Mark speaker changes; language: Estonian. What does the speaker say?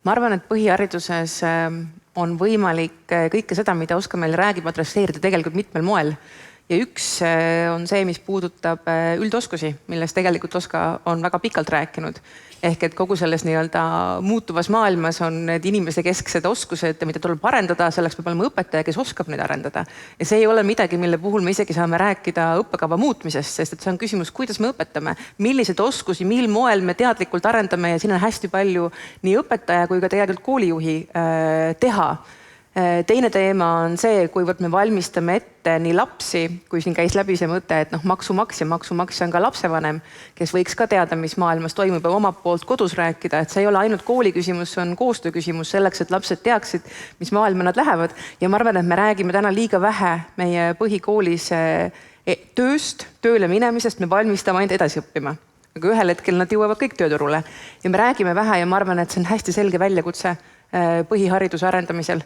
Speaker 1: Ma arvan, et põhihariduses on võimalik kõike seda, mida Oskar meile räägib, adresseerida tegelikult mitmel moel. Ja üks on see, mis puudutab üldoskusi, millest tegelikult Oskar on väga pikalt rääkinud. Ehk et kogu selles muutuvas maailmas on need inimese kesksed oskused, mida tuleb arendada, selleks peab olema õpetaja, kes oskab neid arendada. Ja see ei ole midagi, mille puhul me isegi saame rääkida õppekava muutmisest, sest et see on küsimus, kuidas me õpetame, millised oskusi, mil moel me teadlikult arendame ja siin on hästi palju nii õpetaja kui ka tegelikult koolijuhi teha. Teine teema on see, kuivõrd me valmistame ette nii lapsi, kui siin käis läbi see mõte, et maksumaksja on ka lapsevanem, kes võiks ka teada, mis maailmas toimub ja omalt poolt kodus rääkida, et see ei ole ainult kooli küsimus, see on koostöö küsimus selleks, et lapsed teaksid, mis maailma nad lähevad. Ja ma arvan, et me räägime täna liiga vähe meie põhikoolis tööst, tööle minemisest, me valmistame ainult edasi õppima. Aga ühel hetkel nad jõuavad kõik tööturule ja me räägime vähe ja ma arvan, et see on hästi selge väljakutse põhihariduse arendamisel.